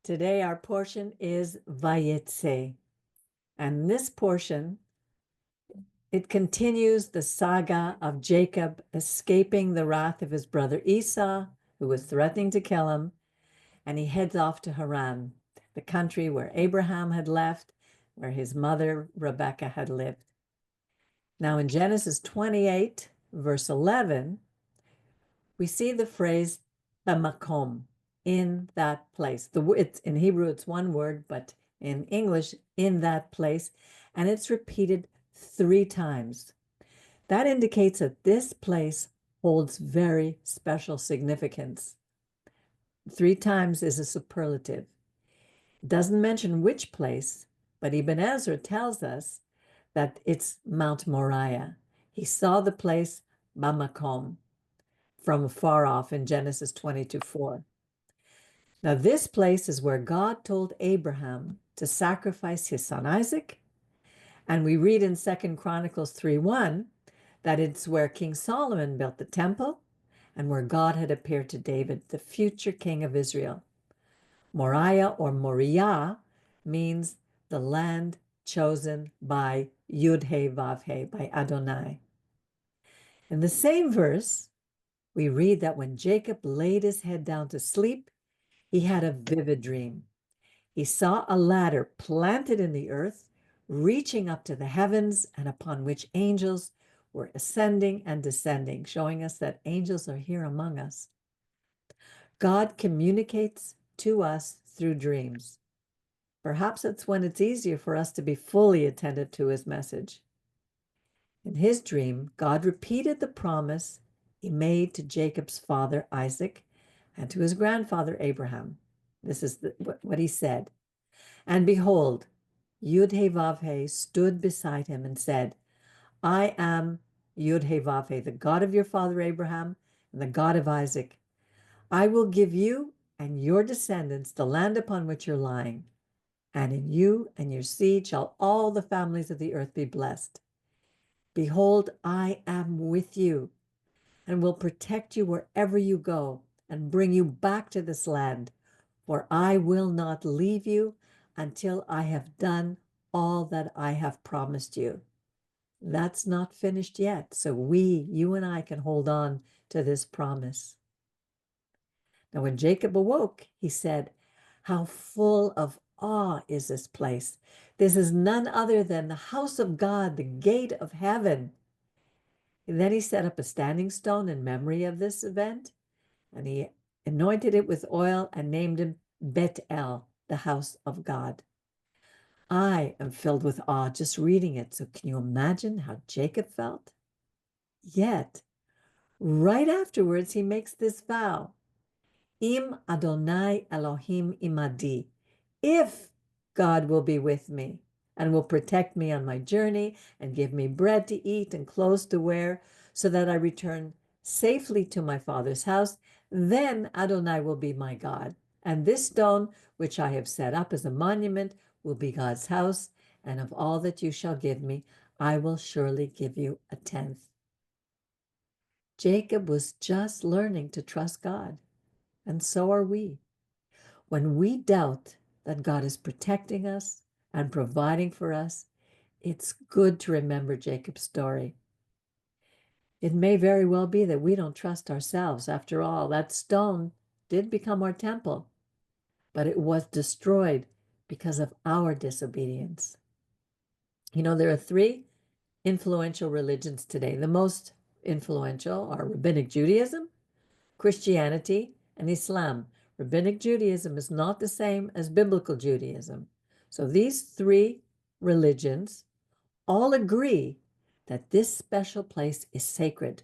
Today our portion is Vayetze. And this portion, it continues the saga of Jacob escaping the wrath of his brother Esau, who was threatening to kill him, and he heads off to Haran, the country where Abraham had left, where his mother Rebekah had lived. Now in Genesis 28, verse 11, we see the phrase b'makom, in that place. It's, in Hebrew, it's one word, but in English, in that place, and it's repeated 3 times. That indicates that this place holds very special significance. 3 times is a superlative. It doesn't mention which place, but Ibn Ezra tells us that it's Mount Moriah. He saw the place b'makom, from afar off, in Genesis 22:4. Now, this place is where God told Abraham to sacrifice his son Isaac. And we read in 2 Chronicles 3:1 that it's where King Solomon built the temple and where God had appeared to David, the future king of Israel. Moriah, or Moriah, means the land chosen by Yud-He Vav-He, by Adonai. In the same verse, we read that when Jacob laid his head down to sleep, he had a vivid dream. He saw a ladder planted in the earth, reaching up to the heavens, and upon which angels were ascending and descending, showing us that angels are here among us. God communicates to us through dreams. Perhaps it's when it's easier for us to be fully attentive to his message. In his dream, God repeated the promise he made to Jacob's father Isaac and to his grandfather Abraham. This is what he said. And behold, Yud-He Vav-He stood beside him and said, I am Yud-He Vav-He, the God of your father Abraham and the God of Isaac. I will give you and your descendants the land upon which you're lying, and in you and your seed shall all the families of the earth be blessed. Behold, I am with you and will protect you wherever you go and bring you back to this land, for I will not leave you until I have done all that I have promised you. That's not finished yet, so you and I, can hold on to this promise. Now, when Jacob awoke, he said, how full of awe is this place. This is none other than the house of God, the gate of heaven. And then he set up a standing stone in memory of this event, and he anointed it with oil and named it Bet-El, the house of God. I am filled with awe just reading it. So can you imagine how Jacob felt? Yet, right afterwards, he makes this vow. Im Adonai Elohim imadi. If God will be with me and will protect me on my journey and give me bread to eat and clothes to wear so that I return safely to my father's house, then Adonai will be my God. And this stone, which I have set up as a monument, will be God's house. And of all that you shall give me, I will surely give you a tenth. Jacob was just learning to trust God. And so are we. When we doubt that God is protecting us and providing for us, it's good to remember Jacob's story. It may very well be that we don't trust ourselves. After all, that stone did become our temple, but it was destroyed because of our disobedience. You know, there are 3 influential religions today. The most influential are Rabbinic Judaism, Christianity, and Islam. Rabbinic Judaism is not the same as biblical Judaism. So these 3 religions all agree that this special place is sacred,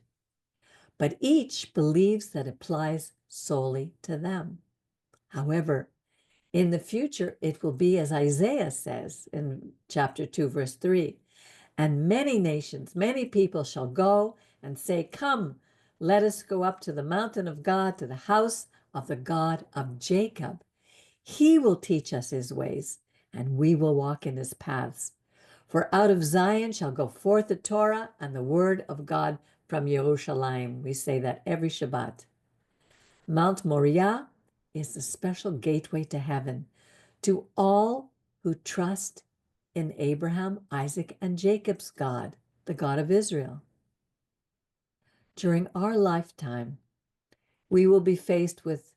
but each believes that it applies solely to them. However, in the future, it will be as Isaiah says in chapter 2, verse 3, and many nations, many people shall go and say, come, let us go up to the mountain of God, to the house of the God of Jacob. He will teach us his ways, and we will walk in his paths. For out of Zion shall go forth the Torah and the word of God from Yerushalayim. We say that every Shabbat. Mount Moriah is the special gateway to heaven, to all who trust in Abraham, Isaac, and Jacob's God, the God of Israel. During our lifetime, we will be faced with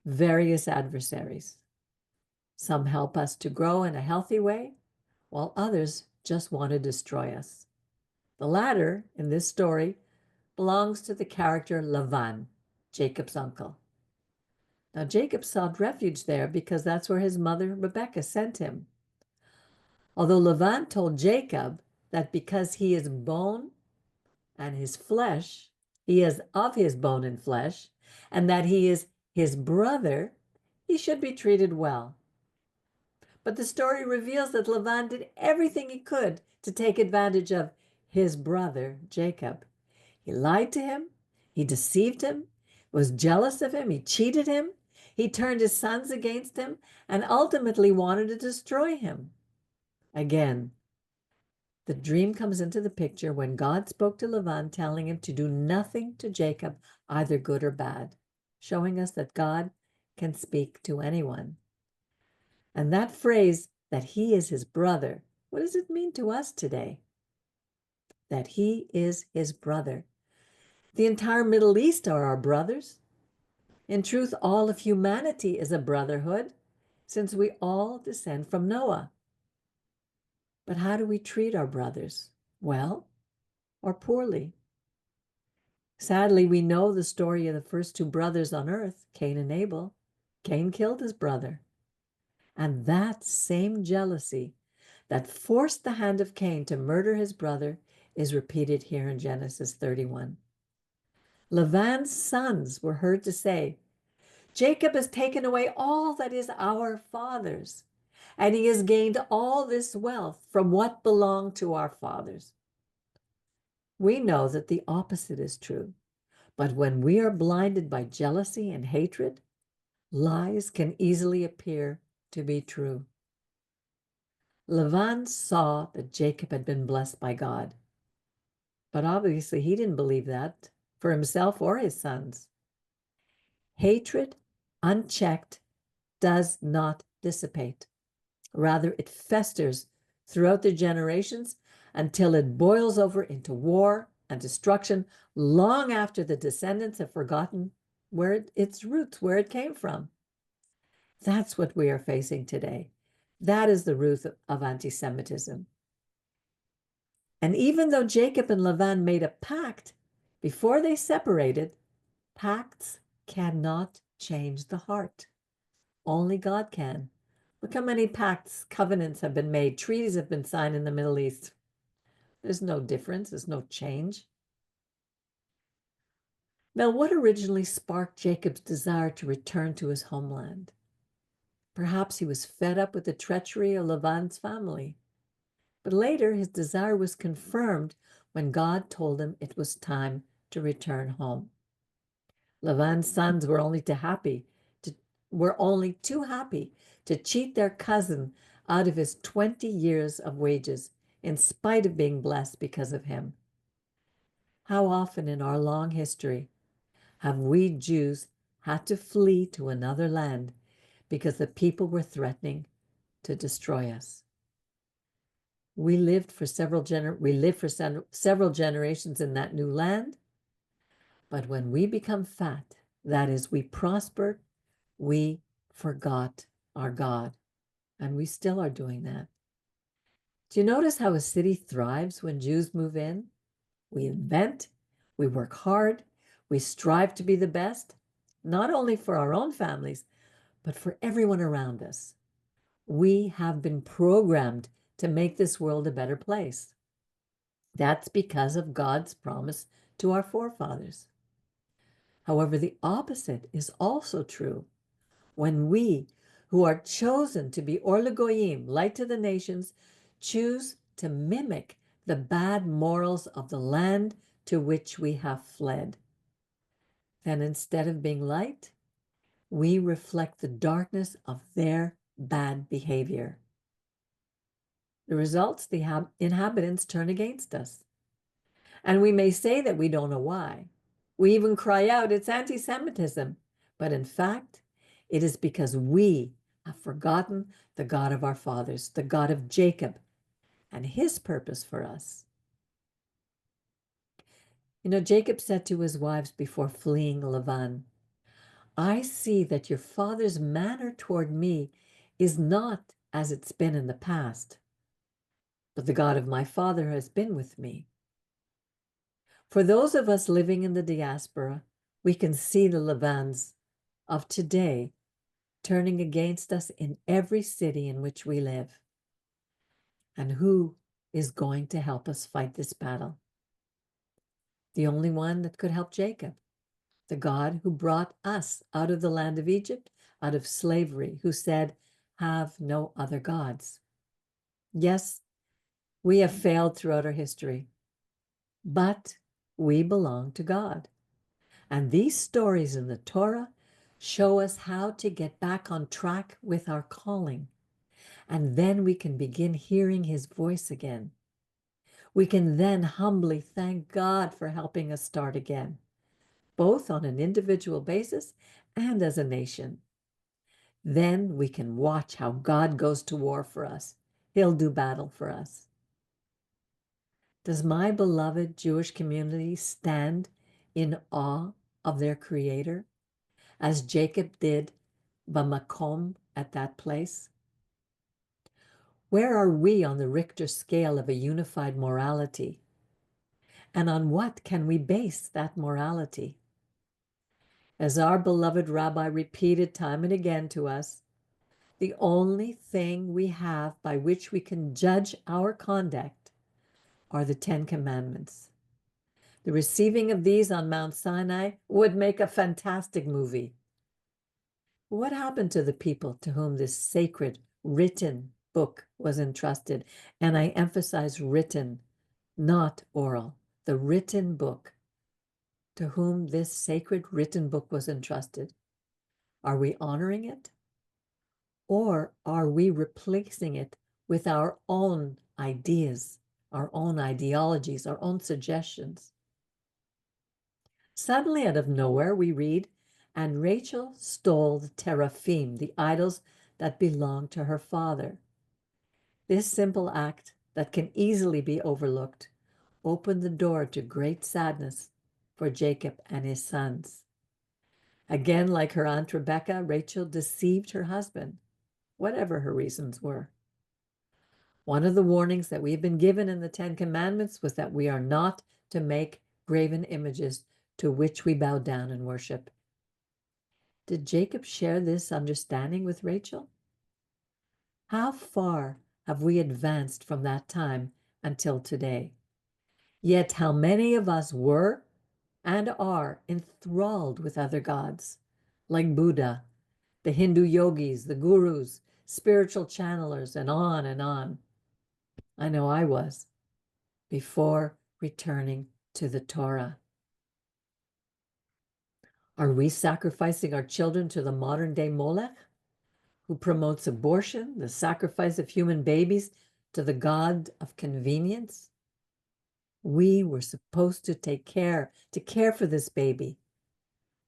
various adversaries. Some help us to grow in a healthy way, while others just want to destroy us. The latter, in this story, belongs to the character Lavan, Jacob's uncle. Now, Jacob sought refuge there because that's where his mother Rebekah sent him. Although Lavan told Jacob that because he is bone and his flesh, he is of his bone and flesh, and that he is his brother, he should be treated well. But the story reveals that Lavan did everything he could to take advantage of his brother, Jacob. He lied to him, he deceived him, was jealous of him, he cheated him, he turned his sons against him, and ultimately wanted to destroy him. Again, the dream comes into the picture when God spoke to Lavan, telling him to do nothing to Jacob, either good or bad, showing us that God can speak to anyone. And that phrase, that he is his brother, what does it mean to us today? That he is his brother. The entire Middle East are our brothers. In truth, all of humanity is a brotherhood, since we all descend from Noah. But how do we treat our brothers? Well or poorly? Sadly, we know the story of the first two brothers on earth, Cain and Abel. Cain killed his brother. And that same jealousy that forced the hand of Cain to murder his brother is repeated here in Genesis 31. Laban's sons were heard to say, Jacob has taken away all that is our father's, and he has gained all this wealth from what belonged to our fathers. We know that the opposite is true, but when we are blinded by jealousy and hatred, lies can easily appear to be true. Laban saw that Jacob had been blessed by God, but obviously he didn't believe that for himself or his sons. Hatred, unchecked, does not dissipate. Rather, it festers throughout the generations until it boils over into war and destruction long after the descendants have forgotten its roots, where it came from. That's what we are facing today. That is the root of anti-Semitism. And even though Jacob and Laban made a pact before they separated, pacts cannot change the heart. Only God can. Look how many pacts, covenants have been made, treaties have been signed in the Middle East. There's no difference, there's no change. Now, what originally sparked Jacob's desire to return to his homeland? Perhaps he was fed up with the treachery of Laban's family. But later, his desire was confirmed when God told him it was time to return home. Laban's sons were only too happy to cheat their cousin out of his 20 years of wages, in spite of being blessed because of him. How often in our long history have we Jews had to flee to another land because the people were threatening to destroy us? We lived for several generations in that new land, but when we become fat, that is, we prospered, we forgot our God, and we still are doing that. Do you notice how a city thrives when Jews move in? We invent, we work hard, we strive to be the best, not only for our own families, but for everyone around us. We have been programmed to make this world a better place. That's because of God's promise to our forefathers. However, the opposite is also true. When we, who are chosen to be Or L'Goyim, light to the nations, choose to mimic the bad morals of the land to which we have fled, then instead of being light, we reflect the darkness of their bad behavior. The results, the inhabitants turn against us. And we may say that we don't know why. We even cry out, it's anti-Semitism. But in fact, it is because we have forgotten the God of our fathers, the God of Jacob, and his purpose for us. You know, Jacob said to his wives before fleeing Laban, I see that your father's manner toward me is not as it's been in the past, but the God of my father has been with me. For those of us living in the diaspora, we can see the Labans of today turning against us in every city in which we live. And who is going to help us fight this battle? The only one that could help Jacob, the God who brought us out of the land of Egypt, out of slavery, who said, have no other gods. Yes, we have failed throughout our history, but we belong to God. And these stories in the Torah show us how to get back on track with our calling. And then we can begin hearing his voice again. We can then humbly thank God for helping us start again, both on an individual basis and as a nation. Then we can watch how God goes to war for us. He'll do battle for us. Does my beloved Jewish community stand in awe of their Creator, as Jacob did b'makom, at that place? Where are we on the Richter scale of a unified morality? And on what can we base that morality? As our beloved Rabbi repeated time and again to us, the only thing we have by which we can judge our conduct are the 10 Commandments. The receiving of these on Mount Sinai would make a fantastic movie. What happened to the people to whom this sacred written book was entrusted? And I emphasize written, not oral. The written book, to whom this sacred written book was entrusted. Are we honoring it? Or are we replacing it with our own ideas, our own ideologies, our own suggestions? Suddenly, out of nowhere, we read, and Rachel stole the teraphim, the idols that belonged to her father. This simple act that can easily be overlooked opened the door to great sadness for Jacob and his sons. Again, like her aunt Rebecca, Rachel deceived her husband, whatever her reasons were. One of the warnings that we've been given in the 10 Commandments was that we are not to make graven images to which we bow down and worship. Did Jacob share this understanding with Rachel? How far have we advanced from that time until today? Yet how many of us were and are enthralled with other gods, like Buddha, the Hindu yogis, the gurus, spiritual channelers, and on and on. I know I was, before returning to the Torah. Are we sacrificing our children to the modern day Molech, who promotes abortion, the sacrifice of human babies, to the God of convenience? We were supposed to care for this baby.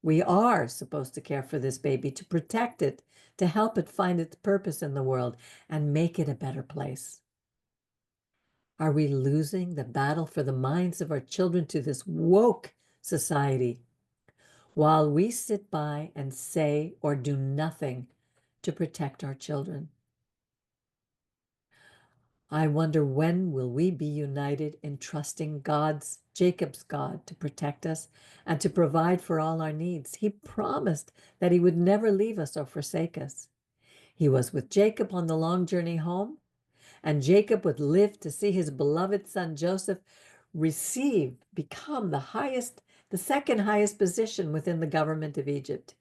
We are supposed to care for this baby, to protect it, to help it find its purpose in the world and make it a better place. Are we losing the battle for the minds of our children to this woke society, while we sit by and say or do nothing to protect our children? I wonder, when will we be united in trusting Jacob's God, to protect us and to provide for all our needs? He promised that he would never leave us or forsake us. He was with Jacob on the long journey home, and Jacob would live to see his beloved son Joseph become the second highest position within the government of Egypt.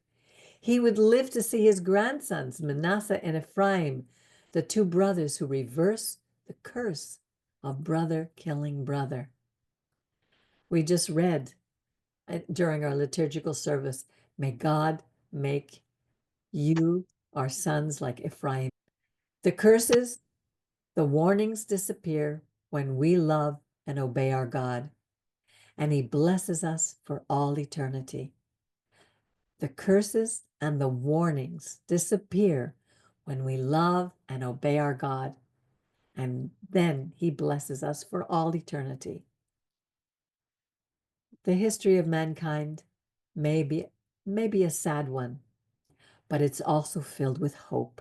He would live to see his grandsons, Manasseh and Ephraim, the two brothers who reverse the curse of brother killing brother. We just read during our liturgical service, may God make you our sons like Ephraim. The curses, the warnings disappear when we love and obey our God, and he blesses us for all eternity. The curses and the warnings disappear when we love and obey our God, and then he blesses us for all eternity. The history of mankind may be a sad one, but it's also filled with hope.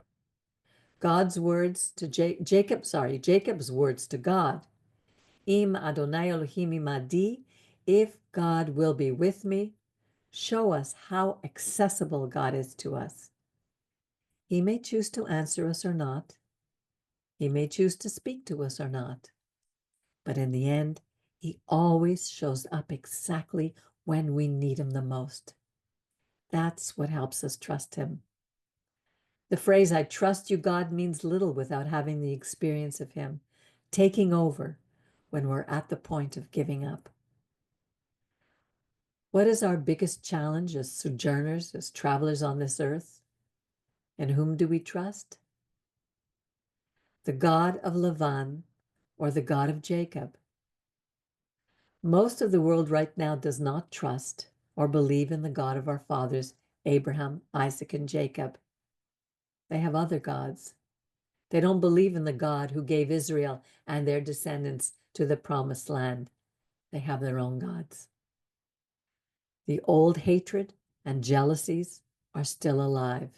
God's words to Jacob's words to God, Im Adonai Elohim imadi, if God will be with me, show us how accessible God is to us. He may choose to answer us or not. He may choose to speak to us or not. But in the end, he always shows up exactly when we need him the most. That's what helps us trust him. The phrase, I trust you, God, means little without having the experience of him taking over when we're at the point of giving up. What is our biggest challenge as sojourners, as travelers on this earth? And whom do we trust? The God of Lavan or the God of Jacob? Most of the world right now does not trust or believe in the God of our fathers, Abraham, Isaac, and Jacob. They have other gods. They don't believe in the God who gave Israel and their descendants to the promised land. They have their own gods. The old hatred and jealousies are still alive.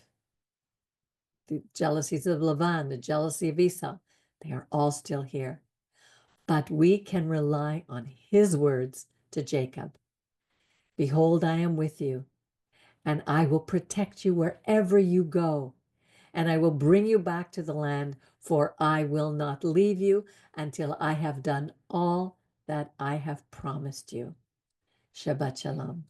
The jealousies of Lavan, the jealousy of Esau, they are all still here. But we can rely on his words to Jacob. Behold, I am with you, and I will protect you wherever you go, and I will bring you back to the land, for I will not leave you until I have done all that I have promised you. Shabbat Shalom.